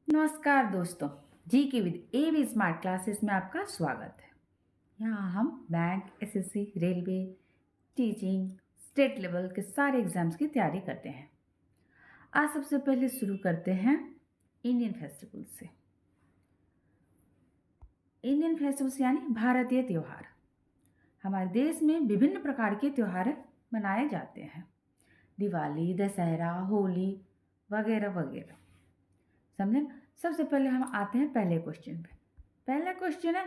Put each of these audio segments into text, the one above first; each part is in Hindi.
नमस्कार दोस्तों। G K with A B smart classes में आपका स्वागत है। यहाँ हम bank, SSC, railway, teaching, state level के सारे एग्जाम्स की तैयारी करते हैं। आज सबसे पहले शुरू करते हैं इंडियन फेस्टिवल से। इंडियन फेस्टिवल्स यानी भारतीय त्यौहार। हमारे देश में विभिन्न प्रकार के त्यौहार मनाए जाते हैं। दिवाली, दशहरा, होली वगैरह वगैरह। समझे? सबसे पहले हम आते हैं पहले क्वेश्चन पे। पहला क्वेश्चन है,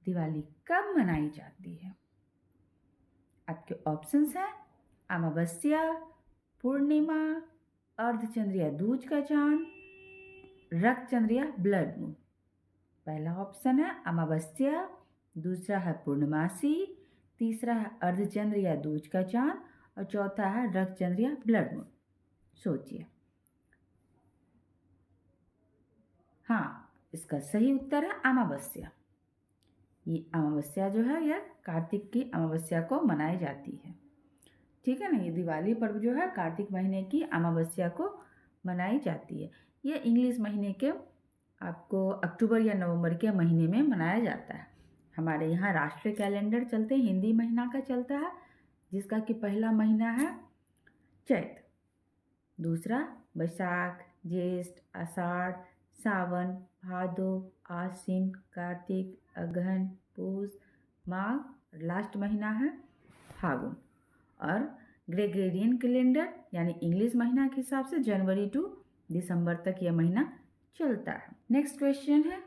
दिवाली कब मनाई जाती है? आपके ऑप्शंस हैं अमावस्या, पूर्णिमा, अर्धचंद्र या दूज का चांद, रक्तचंद्र या ब्लड मून। पहला ऑप्शन है अमावस्या, दूसरा है पूर्णमासी, तीसरा है अर्धचंद्र या दूज का चांद और चौथा है रक्तचंद्र या ब्लड मून। सोचिए। हाँ, इसका सही उत्तर है अमावस्या। ये अमावस्या जो है यह कार्तिक की अमावस्या को मनाई जाती है। ठीक है ना। ये दिवाली पर्व जो है कार्तिक महीने की अमावस्या को मनाई जाती है। ये इंग्लिश महीने के आपको अक्टूबर या नवंबर के महीने में मनाया जाता है। हमारे यहाँ राष्ट्रीय कैलेंडर चलते हिंदी महीना का चलता है, जिसका कि पहला महीना है चैत, दूसरा बैसाख, ज्येष्ठ, आषाढ़, सावन, भादो, आश्विन, कार्तिक, अगहन, पूस, माघ, लास्ट महीना है फागुन। और ग्रेगोरियन कैलेंडर यानी इंग्लिश महीना के हिसाब से जनवरी टू दिसंबर तक यह महीना चलता है। नेक्स्ट क्वेश्चन है,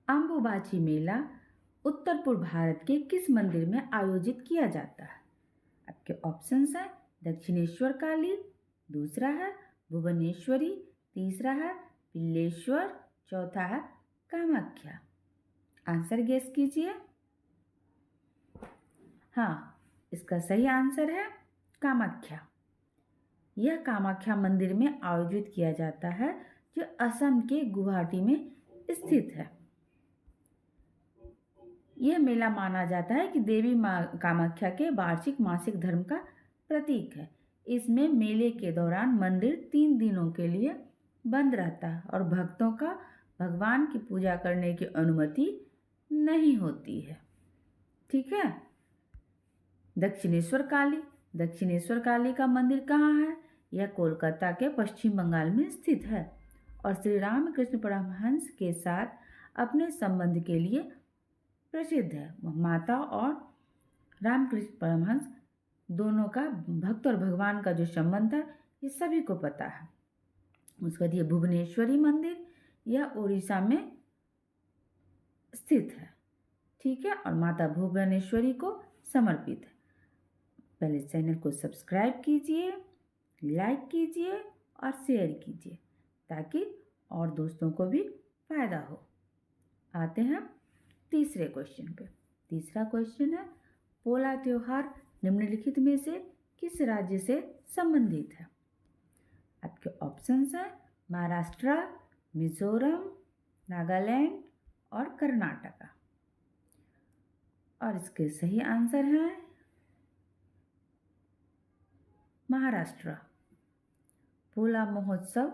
अंबुबाची मेला उत्तर पूर्व भारत के किस मंदिर में आयोजित किया जाता है? आपके ऑप्शंस हैं दक्षिणेश्वर काली, दूसरा है भुवनेश्वरी, तीसरा है पिल्लेश्वर, चौथा है कामाख्या। आंसर गेस कीजिए। हाँ, इसका सही आंसर है कामाख्या। यह कामाख्या मंदिर में आयोजित किया जाता है, जो असम के गुवाहाटी में स्थित है। यह मेला माना जाता है कि देवी माँ कामाख्या के वार्षिक मासिक धर्म का प्रतीक है। इसमें मेले के दौरान मंदिर 3 दिनों के लिए बंद रहता है और भक्तों का भगवान की पूजा करने की अनुमति नहीं होती है। ठीक है। दक्षिणेश्वर काली का मंदिर कहाँ है? यह कोलकाता के पश्चिम बंगाल में स्थित है और श्री रामकृष्ण परमहंस के साथ अपने संबंध के लिए प्रसिद्ध है। माता और रामकृष्ण परमहंस दोनों का भक्त और भगवान का जो संबंध है ये सभी को पता है। उसके बाद ये भुवनेश्वरी मंदिर, यह उड़ीसा में स्थित है। ठीक है। और माता भुवनेश्वरी को समर्पित है। पहले चैनल को सब्सक्राइब कीजिए, लाइक कीजिए और शेयर कीजिए ताकि और दोस्तों को भी फायदा हो। आते हैं तीसरे क्वेश्चन पे। तीसरा क्वेश्चन है, पोला त्योहार निम्नलिखित में से किस राज्य से संबंधित है? आपके ऑप्शंस हैं महाराष्ट्र, मिजोरम, नागालैंड और कर्नाटका। और इसके सही आंसर हैं महाराष्ट्र। पोला महोत्सव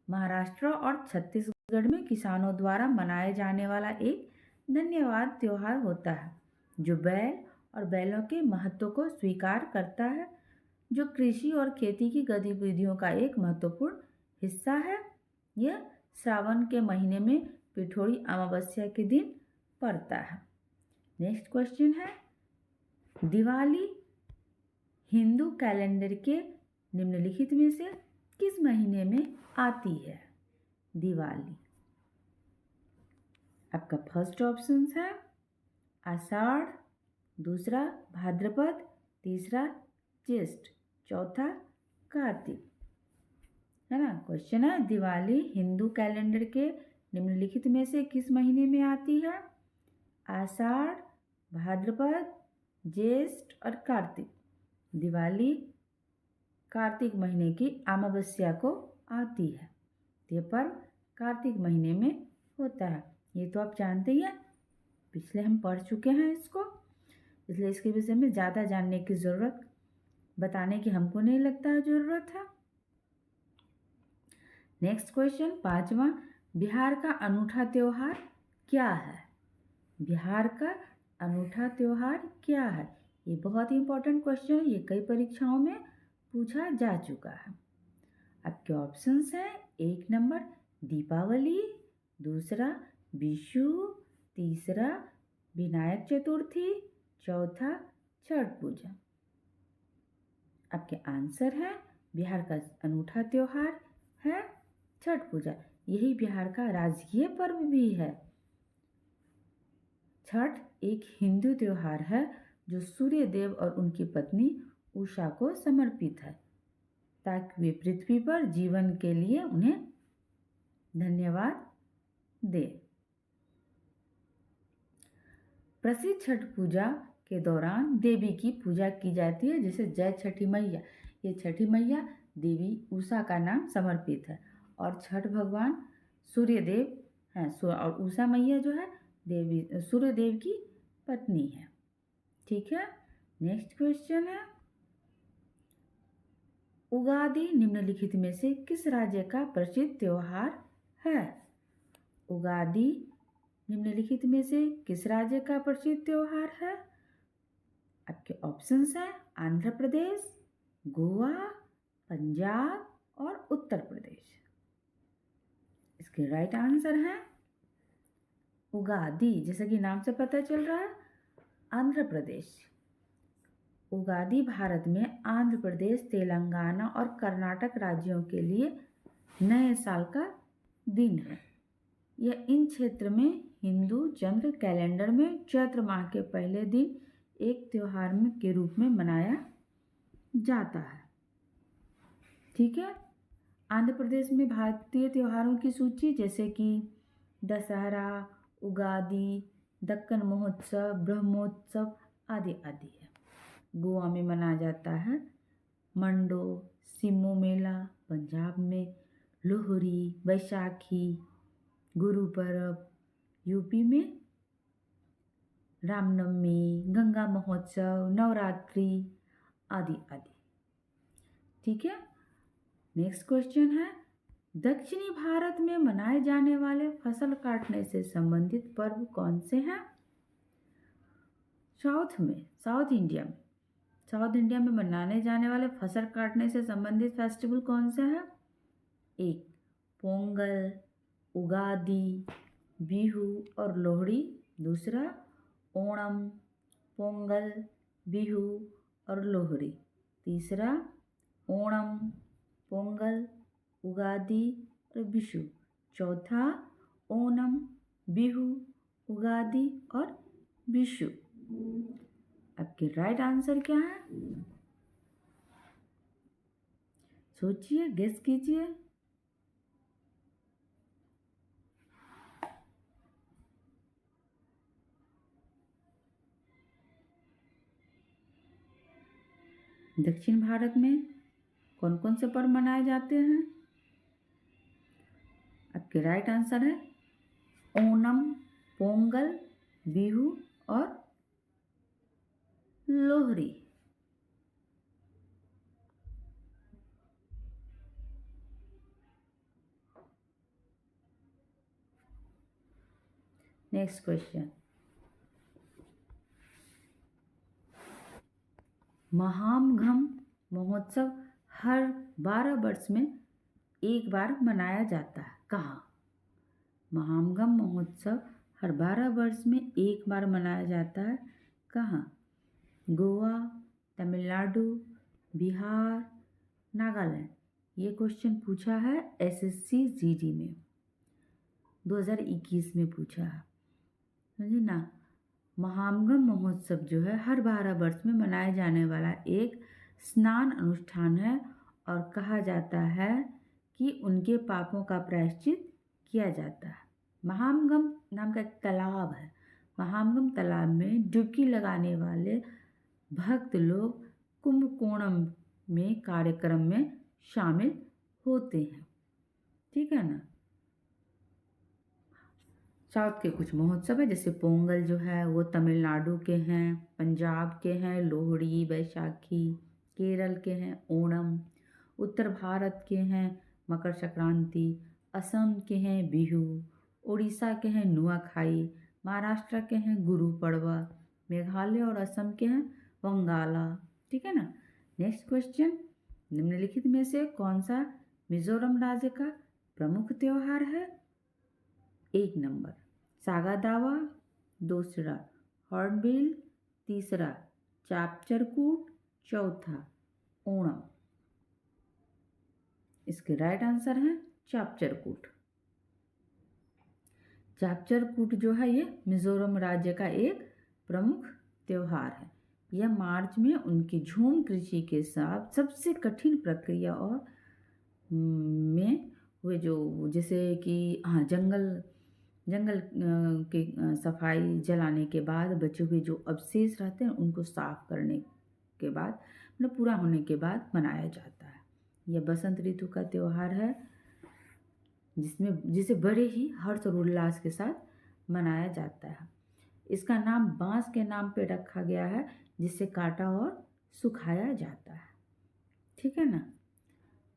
महाराष्ट्र और छत्तीसगढ़ में किसानों द्वारा मनाए जाने वाला एक धन्यवाद त्योहार होता है, जो बैल और बैलों के महत्व को स्वीकार करता है, जो कृषि और खेती की गतिविधियों का एक महत्वपूर्ण हिस्सा है। यह श्रावण के महीने में पिठोरी अमावस्या के दिन पड़ता है। नेक्स्ट क्वेश्चन है, दिवाली हिंदू कैलेंडर के निम्नलिखित में से किस महीने में आती है? दिवाली। आपका फर्स्ट ऑप्शन है आषाढ़, दूसरा भाद्रपद, तीसरा ज्येष्ठ, चौथा कार्तिक। है ना। क्वेश्चन है, दिवाली हिंदू कैलेंडर के निम्नलिखित में से किस महीने में आती है? आषाढ़, भाद्रपद, ज्येष्ठ और कार्तिक। दिवाली कार्तिक महीने की अमावस्या को आती है। ये पर्व कार्तिक महीने में होता है। ये तो आप जानते ही हैं, पिछले हम पढ़ चुके हैं इसको, इसलिए इसके विषय में ज़्यादा जानने की ज़रूरत बताने की हमको नहीं लगता है ज़रूरत है। नेक्स्ट क्वेश्चन, पांचवा, बिहार का अनूठा त्योहार क्या है? बिहार का अनूठा त्योहार क्या है? ये बहुत ही इंपॉर्टेंट क्वेश्चन है, ये कई परीक्षाओं में पूछा जा चुका है। आपके ऑप्शंस हैं, 1 नंबर दीपावली, दूसरा विशु, तीसरा विनायक चतुर्थी, चौथा छठ पूजा। आपके आंसर है बिहार का अनूठा त्योहार है छठ पूजा। यही बिहार का राजकीय पर्व भी है। छठ एक हिंदू त्योहार है जो सूर्य देव और उनकी पत्नी उषा को समर्पित है, ताकि वे पृथ्वी पर जीवन के लिए उन्हें धन्यवाद दे। प्रसिद्ध छठ पूजा के दौरान देवी की पूजा की जाती है, जैसे जय छठी मैया। ये छठी मैया देवी उषा का नाम समर्पित है और छठ भगवान सूर्य देव हैं और उषा मैया जो है देवी सूर्य देव की पत्नी है। ठीक है, नेक्स्ट क्वेश्चन है, उगादि निम्नलिखित में से किस राज्य का प्रसिद्ध त्योहार है? उगादि निम्नलिखित में से किस राज्य का प्रसिद्ध त्योहार है? आपके ऑप्शंस हैं, आंध्र प्रदेश, गोवा, पंजाब और उत्तर प्रदेश। इसके राइट आंसर है उगादि, जैसा कि नाम से पता चल रहा है आंध्र प्रदेश। उगादि भारत में आंध्र प्रदेश, तेलंगाना और कर्नाटक राज्यों के लिए नए साल का दिन है। यह इन क्षेत्र में हिंदू चंद्र कैलेंडर में चैत्र माह के पहले दिन एक त्योहार के रूप में मनाया जाता है। ठीक है, आंध्र प्रदेश में भारतीय त्योहारों की सूची जैसे कि दशहरा, उगादि, दक्कन महोत्सव, ब्रह्मोत्सव आदि आदि है। गोवा में मनाया जाता है मंडो सिमो मेला, पंजाब में लोहरी, बैसाखी, गुरु पर्व, यूपी में रामनवमी, गंगा महोत्सव, नवरात्रि आदि आदि। ठीक है, नेक्स्ट क्वेश्चन है, दक्षिणी भारत में मनाए जाने वाले फसल काटने से संबंधित पर्व कौन से हैं? साउथ इंडिया में मनाने जाने वाले फसल काटने से संबंधित फेस्टिवल कौन से हैं? 1 पोंगल, उगादि, बिहू और लोहड़ी, दूसरा ओणम, पोंगल, बिहू और लोहड़ी, तीसरा ओणम, पोंगल, उगादि और विशु, चौथा ओणम, बिहू, उगादि और विशु। आपके राइट आंसर क्या है? सोचिए, गेस कीजिए। दक्षिण भारत में कौन कौन से पर्व मनाए जाते हैं? आपके राइट आंसर है ओणम, पोंगल, बिहू और लोहड़ी। नेक्स्ट क्वेश्चन, महामघम महोत्सव हर 12 वर्ष में एक बार मनाया जाता है, कहाँ? महामघम महोत्सव हर 12 वर्ष में एक बार मनाया जाता है, कहाँ? गोवा, तमिलनाडु, बिहार, नागालैंड। ये क्वेश्चन पूछा है एसएससी जीडी में 2021 में पूछा है, समझे ना। महामघम महोत्सव जो है हर 12 वर्ष में मनाए जाने वाला एक स्नान अनुष्ठान है और कहा जाता है कि उनके पापों का प्रायश्चित किया जाता है। महामघम नाम का एक तालाब है, महामघम तालाब में डुबकी लगाने वाले भक्त लोग कुंभकोणम में कार्यक्रम में शामिल होते हैं। ठीक है ना। साउथ के कुछ महोत्सव है, जैसे पोंगल जो है वो तमिलनाडु के हैं, पंजाब के हैं लोहड़ी, बैसाखी, केरल के हैं ओणम, उत्तर भारत के हैं मकर संक्रांति, असम के हैं बिहू, उड़ीसा के हैं नुआखाई, महाराष्ट्र के हैं गुरु पड़वा, मेघालय और असम के हैं वंगाला। ठीक है ना। नेक्स्ट क्वेश्चन, निम्नलिखित में से कौन सा मिजोरम राज्य का प्रमुख त्योहार है? 1 नंबर सागा दावा, दूसरा हॉर्नबिल, तीसरा चापचरकूट, चौथा ओणम। इसके राइट आंसर है चापचरकूट। चापचरकूट जो है ये मिजोरम राज्य का एक प्रमुख त्योहार है। यह मार्च में उनकी झूम कृषि के साथ सबसे कठिन प्रक्रिया और में हुए जो जैसे कि हाँ जंगल के सफाई जलाने के बाद बचे हुए जो अवशेष रहते हैं उनको साफ करने के बाद मतलब पूरा होने के बाद मनाया जाता है। यह बसंत ऋतु का त्यौहार है जिसे बड़े ही हर्ष और उल्लास के साथ मनाया जाता है। इसका नाम बांस के नाम पे रखा गया है जिसे काटा और सुखाया जाता है। ठीक है ना।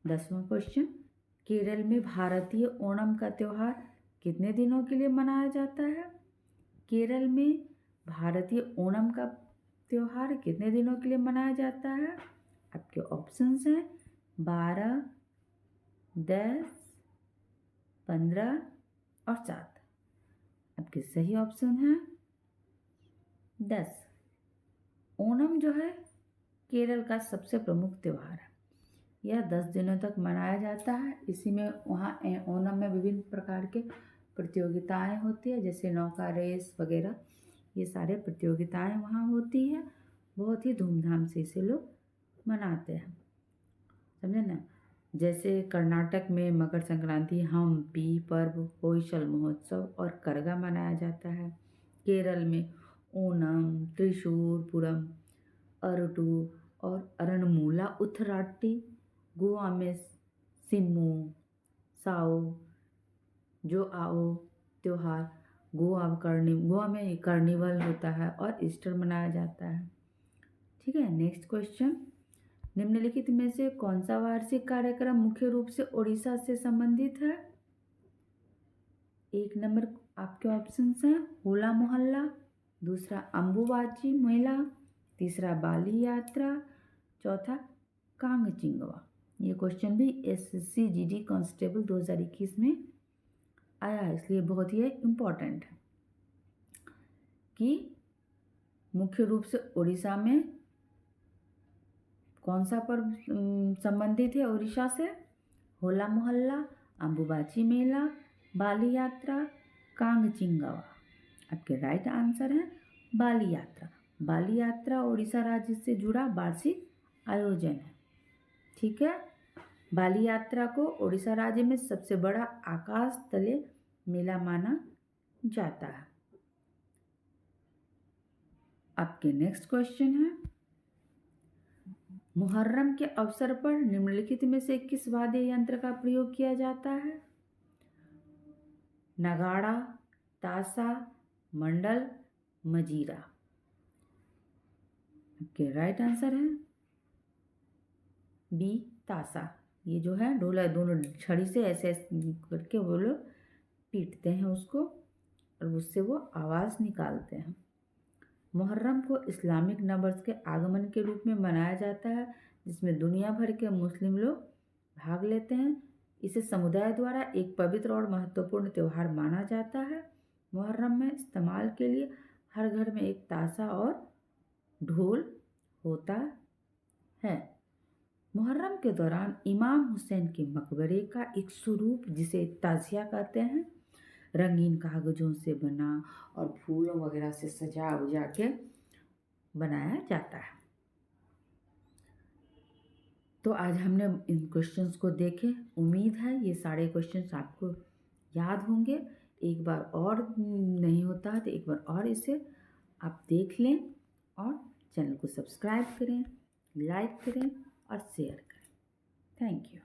10वां क्वेश्चन, केरल में भारतीय ओणम का त्यौहार कितने दिनों के लिए मनाया जाता है? केरल में भारतीय ओणम का त्यौहार कितने दिनों के लिए मनाया जाता है? आपके ऑप्शंस हैं 12, 10, 15 और 7। आपके सही ऑप्शन है 10। ओणम जो है केरल का सबसे प्रमुख त्यौहार है। यह 10 दिनों तक मनाया जाता है। इसी में वहाँ ओणम में विभिन्न प्रकार के प्रतियोगिताएं होती है जैसे नौका रेस वगैरह। ये सारे प्रतियोगिताएं वहाँ होती है। बहुत ही धूमधाम से इसे लोग मनाते हैं, समझे ना। जैसे कर्नाटक में मकर संक्रांति, हम्पी पर्व, होयसल महोत्सव और करगा मनाया जाता है। केरल में ओणम, त्रिशूर पुरम, अरटू और अरणमूला उथराट्टी। गोवा में सिम्मू, साओ जो आओ त्योहार, गोवा में कार्निवल होता है और ईस्टर मनाया जाता है। ठीक है। नेक्स्ट क्वेश्चन, निम्नलिखित में से कौन सा वार्षिक कार्यक्रम मुख्य रूप से ओडिशा से संबंधित है? 1 नंबर आपके ऑप्शंस हैं होला मोहल्ला, दूसरा अम्बुबाची मेला, तीसरा बाली यात्रा, चौथा कांगचिंगवा। ये क्वेश्चन भी SSC GD कांस्टेबल 2021 में आया है, इसलिए बहुत ही इम्पोर्टेंट है कि मुख्य रूप से उड़ीसा में कौन सा पर्व संबंधित है उड़ीसा से? होला मोहल्ला, अम्बुबाची मेला, बाली यात्रा, कांगचिंगवा। आपके राइट आंसर है बाली यात्रा। बाली यात्रा उड़ीसा राज्य से जुड़ा वार्षिक आयोजन है। ठीक है। बाली यात्रा को उड़ीसा राज्य में सबसे बड़ा आकाश तले मेला माना जाता है। आपके नेक्स्ट क्वेश्चन है, मुहर्रम के अवसर पर निम्नलिखित में से किस वाद्य यंत्र का प्रयोग किया जाता है? नगाड़ा, ताशा, मंडल, मजीरा। आपके राइट आंसर है बी ताशा। ये जो है ढोल है, दोनों छड़ी से ऐसे करके वो लोग पीटते हैं उसको और उससे वो आवाज़ निकालते हैं। मुहर्रम को इस्लामिक नववर्ष के आगमन के रूप में मनाया जाता है जिसमें दुनिया भर के मुस्लिम लोग भाग लेते हैं। इसे समुदाय द्वारा एक पवित्र और महत्वपूर्ण त्यौहार माना जाता है। मुहर्रम में इस्तेमाल के लिए हर घर में एक ताशा और ढोल होता है। मुहर्रम के दौरान इमाम हुसैन के मकबरे का एक स्वरूप जिसे ताजिया कहते हैं रंगीन कागजों से बना और फूलों वगैरह से सजा उजा के बनाया जाता है। तो आज हमने इन क्वेश्चंस को देखे। उम्मीद है ये सारे क्वेश्चंस आपको याद होंगे। एक बार और नहीं होता है तो एक बार और इसे आप देख लें और चैनल को सब्सक्राइब करें, लाइक करें और शेयर करें। Thank you.